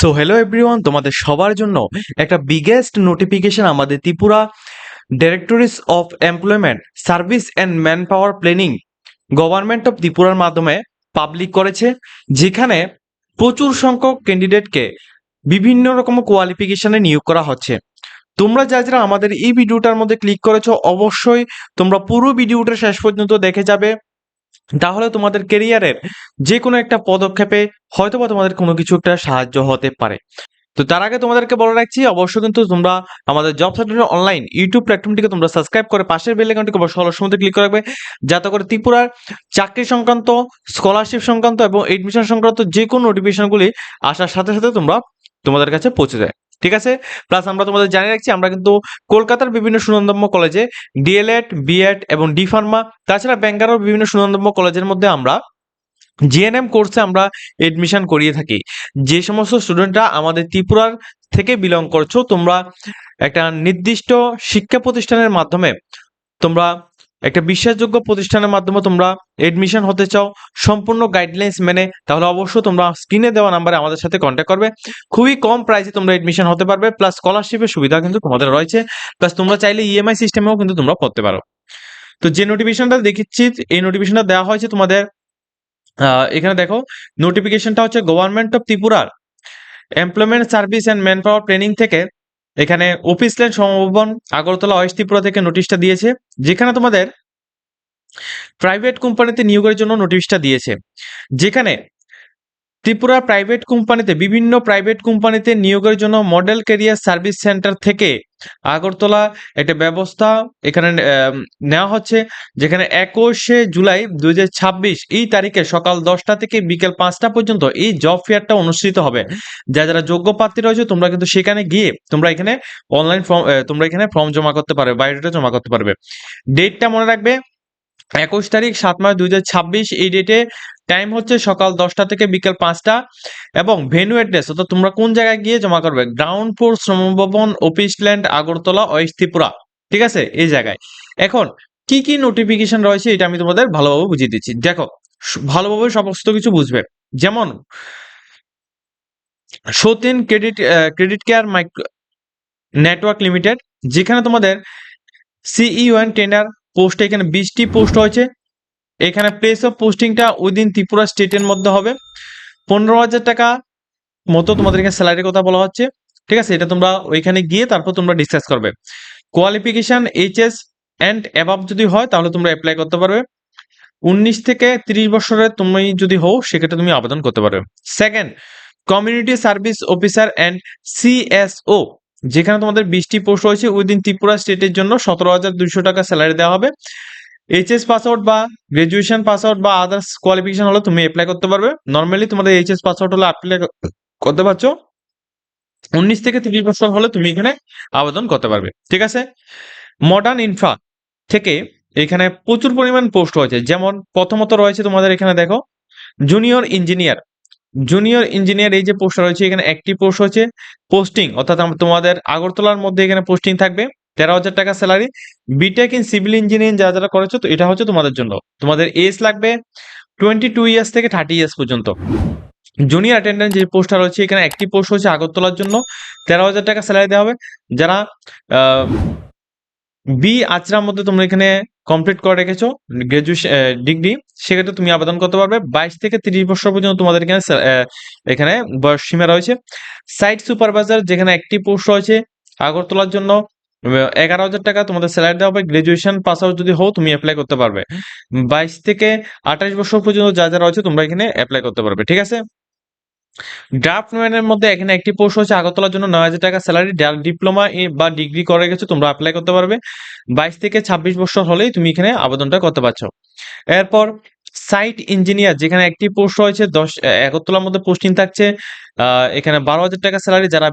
So hello everyone, তোমাদের সবার জন্য একটা বিগেস্ট নোটিফিকেশন আমাদের Tripura directorates of employment service and man power planning government of ত্রিপুরার মাধ্যমে পাবলিক করেছে, যেখানে প্রচুর সংখ্যক ক্যান্ডিডেটকে বিভিন্ন রকম কোয়ালিফিকেশনে নিয়োগ করা হচ্ছে। তোমরা যারা আমাদের এই ভিডিওটার মধ্যে ক্লিক করেছো, অবশ্যই তোমরা পুরো ভিডিওটা শেষ পর্যন্ত দেখে যাবে, তাহলে তোমাদের কেরিয়ারের যে কোনো একটা পদক্ষেপে হয়তোবা তোমাদের কোনো কিছু একটা সাহায্য হতে পারে। তো তার আগে তোমাদেরকে বলে রাখছি, অবশ্যই কিন্তু তোমরা আমাদের জব সেন্টার অনলাইন ইউটিউব প্ল্যাটফর্মটিকে তোমরা সাবস্ক্রাইব করে পাশের বেল আইকনটিকে অবশ্যই অল সময় ক্লিক করে রাখবে, যাতে করে ত্রিপুরার চাকরি সংক্রান্ত, স্কলারশিপ সংক্রান্ত এবং এডমিশন সংক্রান্ত যে কোনো নোটিফিকেশনগুলি আসার সাথে সাথে তোমাদের কাছে পৌঁছে যায়। ঠিক আছে। প্লাস আমরা তোমাদের জানিয়ে রাখছি, আমরা কিন্তু কলকাতার বিভিন্ন সুনামধন্য কলেজে ডিএলএড, বিএড এবং ডি ফার্মা, তাছাড়া বেঙ্গালোর বিভিন্ন সুনামধন্য কলেজের মধ্যে আমরা জিএনএম কোর্সে আমরা এডমিশন করিয়ে থাকি। যে সমস্ত স্টুডেন্টরা আমাদের ত্রিপুরার থেকে বিলং করছো, তোমরা একটা নির্দিষ্ট শিক্ষা প্রতিষ্ঠানের মাধ্যমে, তোমরা একটা বিশ্বাসযোগ্য প্রতিষ্ঠানের মাধ্যমে তোমরা এডমিশন হতে চাও সম্পূর্ণ গাইডলাইন্স মেনে, তাহলে অবশ্যই তোমরা স্ক্রিনে দেওয়া নাম্বারে আমাদের সাথে কন্ট্যাক্ট করবে। খুবই কম প্রাইসে তোমরা এডমিশন হতে পারবে, প্লাস স্কলারশিপের সুবিধা কিন্তু তোমাদের রয়েছে, প্লাস তোমরা চাইলে ইএমআই সিস্টেমেও কিন্তু তোমরা পড়তে পারো। তো যে নোটিফিকেশনটা দেখেছি, এই নোটিফিকেশনটা দেওয়া হয়েছে তোমাদের এখানে দেখো, নোটিফিকেশনটা হচ্ছে গভর্নমেন্ট অফ ত্রিপুরার employment service and man power training থেকে। এখানে office land Shrambhavan Agartala west Tripura থেকে নোটিশটা দিয়েছে, যেখানে তোমাদের প্রাইভেট কোম্পানিতে নিয়োগের জন্য নোটিশটা দিয়েছে। যেখানে ত্রিপুরা প্রাইভেট কোম্পানিতে, বিভিন্ন প্রাইভেট কোম্পানিতে নিয়োগের জন্য মডেল ক্যারিয়ার সার্ভিস সেন্টার থেকে আগরতলা একটা ব্যবস্থা এখানে নেওয়া হচ্ছে, যেখানে 21শে জুলাই 2026 এই তারিখে সকাল 10টা থেকে বিকেল 5টা পর্যন্ত এই জব ফেয়ারটা অনুষ্ঠিত হবে। যারা যোগ্য প্রার্থী রয়েছে, তোমরা কিন্তু সেখানে গিয়ে তোমরা এখানে অনলাইন ফর্ম, তোমরা এখানে ফর্ম জমা করতে পারবে, বায়োডাটা জমা করতে পারবে। ডেটটা মনে রাখবে, 21 তারিখ 7 মার্চ 2026। এই ডেটে টাইম হচ্ছে সকাল 10টা থেকে বিকেল 5টা, এবং ভেন্যু অ্যাড্রেস অর্থাৎ তোমরা কোন জায়গায় গিয়ে জমা করবে, ground floor Shrambhavan, office land, Agartala, west Tripura. ঠিক আছে, এই জায়গায়। এখন কি কি নোটিফিকেশন রয়েছে এটা আমি তোমাদের ভালোভাবে বুঝিয়ে দিচ্ছি। দেখো, ভালোভাবে সমস্ত কিছু বুঝবে। যেমন Satin credit care micro network limited, যেখানে তোমাদের সিইও অ্যান্ড ট্রেনার পোস্ট, এখানে 20টি পোস্ট হয়েছে। এখানে প্লেস অফ পোস্টিংটা উইদিন ত্রিপুরা স্টেটের মধ্যে হবে। 15,000 টাকা মতো তোমাদের এখানে স্যালারির কথা বলা হচ্ছে। ঠিক আছে, এটা তোমরা ওইখানে গিয়ে তারপর তোমরা ডিসকাস করবে। কোয়ালিফিকেশন এইচএস অ্যান্ড অ্যাবাভ যদি হয় তাহলে তোমরা অ্যাপ্লাই করতে পারবে। 19 থেকে 30 বছরের তুমি যদি হও, সেক্ষেত্রে তুমি আবেদন করতে পারবে। Second, community service officer and CSO, যেখানে তোমাদের 20টি পোস্ট রয়েছে উইদিন ত্রিপুরা স্টেটের জন্য। 17,200 টাকা স্যালারি দেওয়া হবে। এইচএস পাস আউট বা গ্রাজুয়েশন পাস আউট বা আদার্স কোয়ালিফিকেশন হলে তুমি অ্যাপ্লাই করতে পারবে। নর্মালি তোমাদের এইচএস পাস আউট হলে অ্যাপ্লাই করতে পারছো। 19 থেকে 30 বছর হলে তুমি এখানে আবেদন করতে পারবে। ঠিক আছে। মডার্ন ইনফ্রা থেকে এখানে প্রচুর পরিমাণ পোস্ট রয়েছে। যেমন প্রথমত রয়েছে তোমাদের এখানে দেখো, জুনিয়র ইঞ্জিনিয়ার। জুনিয়র ইঞ্জিনিয়ার এই যে পোস্ট রয়েছে, এখানে একটি পোস্ট হচ্ছে। পোস্টিং অর্থাৎ তোমাদের আগরতলার মধ্যে এখানে পোস্টিং থাকবে। 13,000 টাকা salary. BTech in civil engineering যারা যারা করেছো, তো এটা হচ্ছে তোমাদের জন্য। তোমাদের এজ লাগবে 22 ইয়ার্স থেকে 30 ইয়ার্স পর্যন্ত। জুনিয়র অ্যাটেন্ডেন্ট যে পোস্টটা রয়েছে, এখানে একটি পোস্ট হচ্ছে আগরতলার জন্য। 13,000 টাকা স্যালারি দেওয়া হবে। যারা বি আচরার মধ্যে তোমরা এখানে কমপ্লিট করে রেখেছো গ্রাজুয়েশন ডিগ্রি, সেক্ষেত্রে তুমি আবেদন করতে পারবে। 22 থেকে 30 বছর পর্যন্ত তোমাদের এখানে এখানে বয়স সীমা রয়েছে। সাইট সুপারভাইজার, যেখানে একটি পোস্ট রয়েছে আগরতলার জন্য। 11,000 টাকা তোমাদের স্যালারি দেওয়া হবে। গ্রাজুয়েশন পাস আউট যদি হও তুমি অ্যাপ্লাই করতে পারবে। 22 থেকে 28 বছর পর্যন্ত যা যা রয়েছে তোমরা এখানে অ্যাপ্লাই করতে পারবে। ঠিক আছে। ড্রাফটম্যানের মধ্যে এখানে একটি পোস্ট হচ্ছে আগরতলার জন্য। 9,000 টাকা স্যালারি। ডিপ্লোমা বা ডিগ্রি করে গেছো, তোমরা অ্যাপ্লাই করতে পারবে। 22 থেকে 26 বছর হলেই তুমি এখানে আবেদনটা করতে পারছো। এরপর সাইট ইঞ্জিনিয়ার, যেখানে একটি পোস্ট রয়েছে। আগরতলার মধ্যে পোস্টিং থাকছে। এখানে 12,000 টাকা স্যালারি। যারা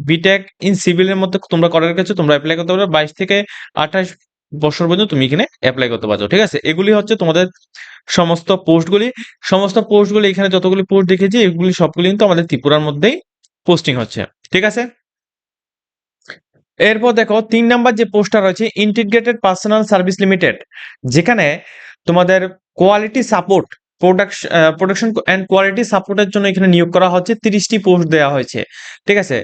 বিটেক ইন সিভিলের মধ্যে তোমরা করে রেখেছো, তোমরা অ্যাপ্লাই করতে পারবে। 22 থেকে 28 বছর পর্যন্ত তুমি এখানে অ্যাপ্লাই করতে পারছো। ঠিক আছে, এগুলি হচ্ছে তোমাদের সমস্ত পোস্টগুলি এখানে যতগুলি পোস্ট দেখেছি, এগুলি সবগুলি কিন্তু আমাদের ত্রিপুরার মধ্যেই পোস্টিং হচ্ছে। ঠিক আছে। এরপর দেখো 3 নাম্বার যে পোস্টটা রয়েছে, ইন্টিগ্রেটেড পার্সোনাল সার্ভিস লিমিটেড, যেখানে তোমাদের quality support production and quality সাপোর্টের জন্য এখানে নিয়োগ করা হচ্ছে, 30টি পোস্ট দেওয়া হয়েছে। ঠিক আছে,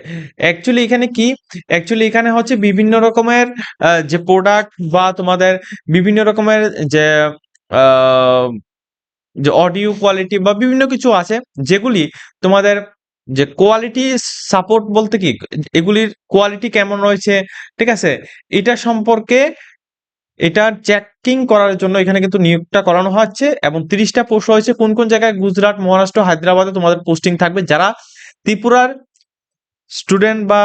অ্যাকচুয়ালি এখানে কি, অ্যাকচুয়ালি এখানে হচ্ছে বিভিন্ন রকমের যে প্রোডাক্ট বা তোমাদের বিভিন্ন রকমের যে আহ, যে অডিও কোয়ালিটি বা বিভিন্ন কিছু আছে যেগুলি তোমাদের যে কোয়ালিটি সাপোর্ট বলতে কি, এগুলির কোয়ালিটি কেমন রয়েছে, ঠিক আছে, এটা সম্পর্কে এটা চেকিং করার জন্য এখানে কিন্তু নিয়োগটা করানো হচ্ছে। এবং 30টা পোস্ট রয়েছে কোন কোন জায়গায়, গুজরাট, মহারাষ্ট্র, হায়দ্রাবাদে তোমাদের পোস্টিং থাকবে। যারা ত্রিপুরার স্টুডেন্ট বা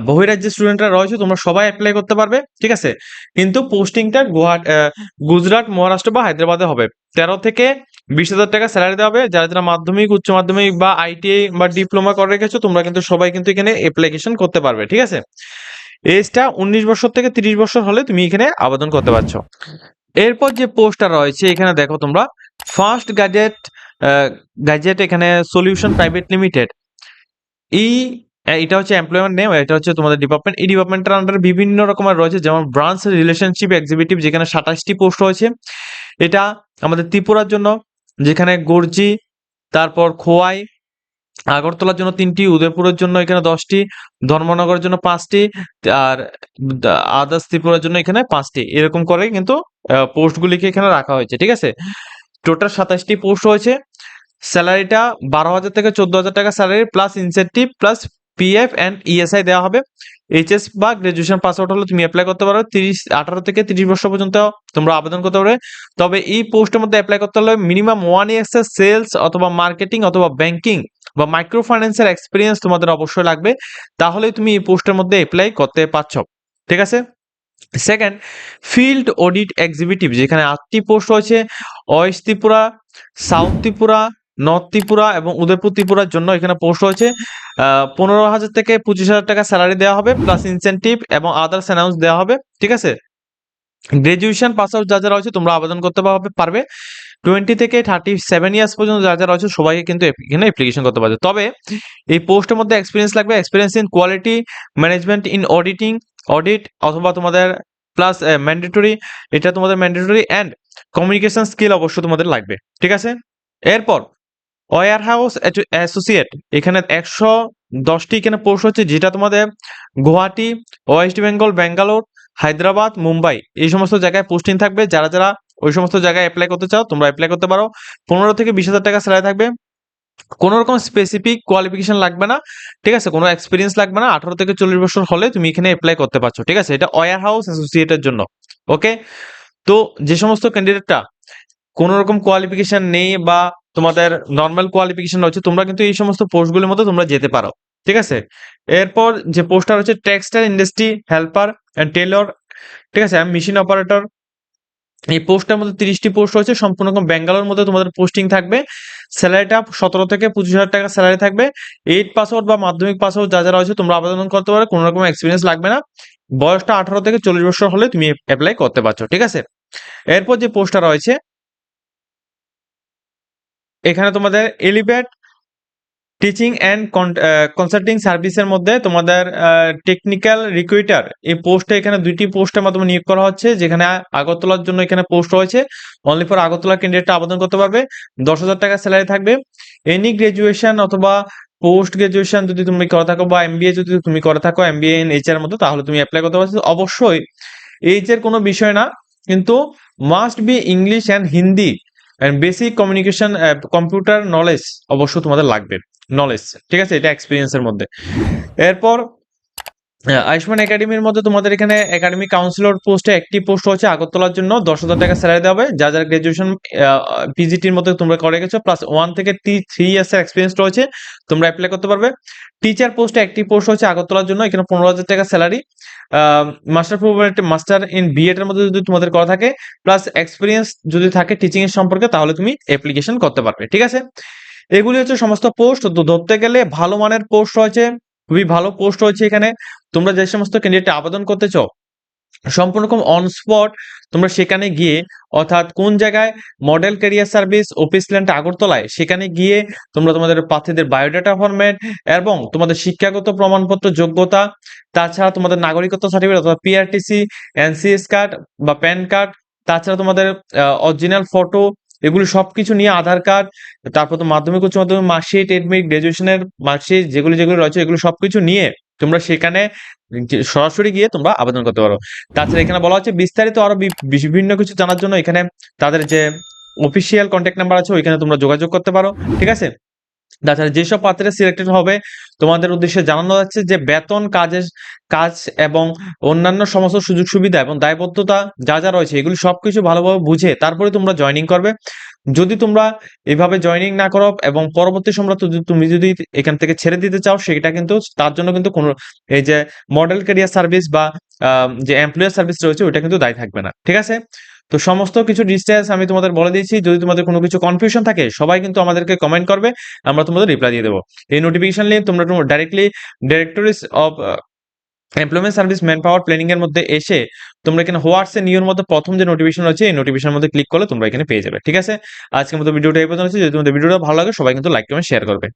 বহিরাজ্যের স্টুডেন্টরা রয়েছে তোমরা সবাই অ্যাপ্লাই করতে পারবে। ঠিক আছে, কিন্তু পোস্টিংটা গুজরাট, মহারাষ্ট্র বা হায়দ্রাবাদে হবে। 13 থেকে 20,000 টাকা স্যালারি দেওয়া হবে। যারা যারা মাধ্যমিক, উচ্চ মাধ্যমিক বা আইটিআই বা ডিপ্লোমা করে রেখেছো তোমরা কিন্তু সবাই কিন্তু এখানে অ্যাপ্লিকেশন করতে পারবে। ঠিক আছে, এজটা 19 বছর থেকে 30 বছর হলে তুমি এখানে আবেদন করতে পারছো। এরপর যে পোস্টটা রয়েছে এখানে দেখো তোমরা, ফার্স্ট গ্যাজেট এখানে সলিউশন প্রাইভেট লিমিটেড, এই এটা হচ্ছে এমপ্লয়মেন্ট নেম, এটা হচ্ছে তোমাদের ডিপার্টমেন্ট। এই ডিপার্টমেন্টের আন্ডারে বিভিন্ন রকমের রয়েছে, যেমন ব্রাঞ্চ রিলেশনশিপ এক্সিকিউটিভ, যেখানে 27টি পোস্ট রয়েছে। এটা আমাদের ত্রিপুরার জন্য, যেখানে গর্জি, তারপর খোয়াই, আগরতলার জন্য 3টি, উদয়পুরের জন্য এখানে 10টি, ধর্মনগরের জন্য 5টি, আর আদার্স ত্রিপুরার জন্য এখানে 5টি, এরকম করে কিন্তু পোস্টগুলিকে এখানে রাখা হয়েছে। ঠিক আছে, টোটাল 27টি পোস্ট রয়েছে। স্যালারিটা 12,000 থেকে 14,000 টাকা salary plus incentive plus PF and ESI দেওয়া হবে। এইচএস বা গ্রাজুয়েশন পাস আউট হলে তুমি অ্যাপ্লাই করতে পারো। 18 থেকে 30 বছর পর্যন্ত তোমরা আবেদন করতে পারবে। তবে এই পোস্টের মধ্যে অ্যাপ্লাই করতে হলে মিনিমাম 1 ইয়ার্সের সেলস অথবা মার্কেটিং অথবা ব্যাংকিং বা মাইক্রো ফাইন্যান্সের এক্সপিরিয়েন্স তোমাদের অবশ্যই লাগবে, তাহলেই তুমি এই পোস্টের মধ্যে অ্যাপ্লাই করতে পারছো। ঠিক আছে, সেকেন্ড, ফিল্ড অডিট এক্সিকিউটিভ, যেখানে 8টি পোস্ট রয়েছে। West Tripura, south Tripura, north Tripura এবং উদয়পুর ত্রিপুরার জন্য এখানে পোস্ট রয়েছে। 15,000 থেকে 25,000 টাকা স্যালারি দেওয়া হবে প্লাস ইনসেন্টিভ এবং আদার্স অ্যানাউন্স দেওয়া হবে। ঠিক আছে, গ্রাজুয়েশন পাস আউট যা যারা রয়েছে তোমরা আবেদন করতে পারবে। 20 থেকে 37 ইয়ার্স পর্যন্ত যা যারা রয়েছে সবাইকে কিন্তু এখানে অ্যাপ্লিকেশন করতে পারবে। তবে এই পোস্টের মধ্যে এক্সপিরিয়েন্স লাগবে, experience in quality management, in audit অথবা তোমাদের প্লাস ম্যান্ডেটরি, এটা তোমাদের ম্যান্ডেটরি, অ্যান্ড কমিউনিকেশন স্কিল অবশ্য তোমাদের লাগবে। ঠিক আছে, এরপর ওয়ার হাউস অ্যাসোসিয়েট, এখানে 110টি এখানে পোস্ট হচ্ছে, যেটা তোমাদের গুয়াহাটি, ওয়েস্ট বেঙ্গল, ব্যাঙ্গালোর, হায়দ্রাবাদ, মুম্বাই এই সমস্ত জায়গায় পোস্টিং থাকবে। যারা যারা ওই সমস্ত জায়গায় অ্যাপ্লাই করতে চাও তোমরা অ্যাপ্লাই করতে পারো। 15 থেকে 20,000 টাকা স্যালারি থাকবে। কোনো রকম স্পেসিফিক কোয়ালিফিকেশন লাগবে না। ঠিক আছে, কোনো এক্সপিরিয়েন্স লাগবে না। 18 থেকে 40 বছর হলে তুমি এখানে অ্যাপ্লাই করতে পারছো। ঠিক আছে, এটা ওয়ার হাউস অ্যাসোসিয়েটের জন্য। ওকে, তো যে সমস্ত ক্যান্ডিডেটটা কোনো রকম কোয়ালিফিকেশন নেই বা তোমাদের নর্মাল কোয়ালিফিকেশন রয়েছে, তোমরা কিন্তু এই সমস্ত পোস্টগুলোর মধ্যে তোমরা যেতে পারো। ঠিক আছে, এরপর যে পোস্টটা রয়েছে textile industry helper and Taylor, ঠিক আছে, মেশিন অপারেটর, এই পোস্টটার মধ্যে 30টি পোস্ট রয়েছে, সম্পূর্ণ ব্যাঙ্গালোর মধ্যে তোমাদের পোস্টিং থাকবে। স্যালারিটা 17 থেকে 25,000 টাকা স্যালারি থাকবে। 8 পাস আউট বা মাধ্যমিক পাস আউট যা যা রয়েছে তোমরা আবেদন করতে পারো, কোনো রকম এক্সপিরিয়েন্স লাগবে না। বয়সটা 18 থেকে 40 বছর হলে তুমি অ্যাপ্লাই করতে পারছো। ঠিক আছে, এরপর যে পোস্টটা রয়েছে এখানে তোমাদের এলিভেট টিচিং অ্যান্ড কনসাল্টিং সার্ভিসের মধ্যে তোমাদের টেকনিক্যাল রিক্রুইটার, এই পোস্টে এখানে 2টি পোস্টের মাধ্যমে নিয়োগ করা হচ্ছে। যেখানে আগরতলার জন্য এখানে পোস্ট রয়েছে, অনলি ফর আগরতলা ক্যান্ডিডেটটা আবেদন করতে পারবে। 10,000 টাকা স্যালারি থাকবে। এনি গ্রাজুয়েশন অথবা পোস্ট গ্রাজুয়েশন যদি তুমি করে থাকো বা এমবিএ যদি তুমি করে থাকো, এমবিএ ইন এইচআর মধ্যে, তাহলে তুমি অ্যাপ্লাই করতে পারছো। অবশ্যই এইচ এর কোনো বিষয় না, কিন্তু must be English and Hindi and basic communication computer knowledge অবশ্য তোমাদের লাগবে, নলেজ। ঠিক আছে, এটা এক্সপিরিয়েন্সের মধ্যে। এরপর আয়ুষ্মান একাডেমির মধ্যে তোমাদের এখানে একাডেমিক কাউন্সিলর পোস্টে একটি পোস্ট হচ্ছে আগরতলার জন্য, 10,000 টাকা স্যালারি দেওয়া হবে। যা যারা গ্রাজুয়েশন পিজিটির মধ্যে তোমরা করে গেছো প্লাস 1 থেকে 3 ইয়ার্সের এক্সপিরিয়েন্স রয়েছে তোমরা অ্যাপ্লাই করতে পারবে। টিচার পোস্টে একটি পোস্ট হচ্ছে আগরতলার জন্য, এখানে 15,000 টাকা স্যালারি। মাস্টার ইন বিএড এর মধ্যে যদি তোমাদের করা থাকে প্লাস এক্সপিরিয়েন্স যদি থাকে টিচিং এর সম্পর্কে, তাহলে তুমি অ্যাপ্লিকেশন করতে পারবে। ঠিক আছে, এগুলি হচ্ছে সমস্ত পোস্ট। তো ধরতে গেলে ভালো মানের পোস্ট রয়েছে, খুবই ভালো পোস্ট রয়েছে এখানে। তোমরা যে সমস্ত ক্যান্ডিডেট আবেদন করতে চাও সম্পূর্ণ রকম অন স্পট তোমরা সেখানে গিয়ে, অর্থাৎ কোন জায়গায়, model career service office land আগরতলায়, সেখানে গিয়ে তোমরা তোমাদের প্রার্থীদের বায়োডাটা ফরম্যাট এবং তোমাদের শিক্ষাগত প্রমাণপত্র যোগ্যতা, তাছাড়া তোমাদের নাগরিকত্ব সার্টিফিকেট অথবা পিআরটিসি, এনসিএস কার্ড বা প্যান কার্ড, তাছাড়া তোমাদের অরিজিনাল ফটো এগুলো সবকিছু নিয়ে আধার কার্ড, তারপর তো মাধ্যমিক উচ্চ মাধ্যমিক মার্কশিট, এডমিট, গ্রাজুয়েশনের মার্কশিট যেগুলো যেগুলো রয়েছে এগুলো সবকিছু নিয়ে তোমরা সেখানে সরাসরি গিয়ে তোমরা আবেদন করতে পারো। তাছাড়া এখানে বলা হচ্ছে বিস্তারিত আরো বিভিন্ন কিছু জানার জন্য এখানে তাদের যে অফিসিয়াল কন্ট্যাক্ট নাম্বার আছে ওইখানে তোমরা যোগাযোগ করতে পারো, ঠিক আছে। তাছাড়া যেসব প্রার্থীরা সিলেক্টেড হবে তোমাদের উদ্দেশ্যে জানানো যাচ্ছে যে বেতন, কাজ এবং অন্যান্য সমস্ত সুযোগ সুবিধা এবং দায়বদ্ধতা যা যা রয়েছে এগুলো সবকিছু ভালোভাবে বুঝে তারপরে তোমরা জয়েনিং করবে। যদি তোমরা এভাবে জয়েনিং না করো এবং পরবর্তী সময় তুমি যদি এখান থেকে ছেড়ে দিতে চাও সেটা কিন্তু তার জন্য কিন্তু কোনো এই যে মডেল ক্যারিয়ার সার্ভিস বা যে এমপ্লয়ার সার্ভিস রয়েছে ওইটা কিন্তু দায়ী থাকবে না, ঠিক আছে। তো সমস্ত কিছু ডিটেইলস আমি তোমাদের বলে দিয়েছি। যদি তোমাদের কোনো কিছু কনফিউশন থাকে সবাই কিন্তু আমাদেরকে কমেন্ট করবে, আমরা তোমাদের রিপ্লাই দিয়ে দেবো। এই নোটিফিকেশন নিয়ে তোমরা directly directories of employment service man power planning এর মধ্যে এসে তোমরা এখানে হোয়াটস এ নিউর মধ্যে প্রথম যে নোটিফিকেশন রয়েছে এই নোটিফিকেশনের মধ্যে ক্লিক করলে তোমরা এখানে পেয়ে যাবে, ঠিক আছে। আজকের মতো ভিডিওটা এই পর্যন্ত। যদি তোমাদের ভিডিওটা ভালো লাগে সবাই কিন্তু লাইক কমেন্ট শেয়ার করবে।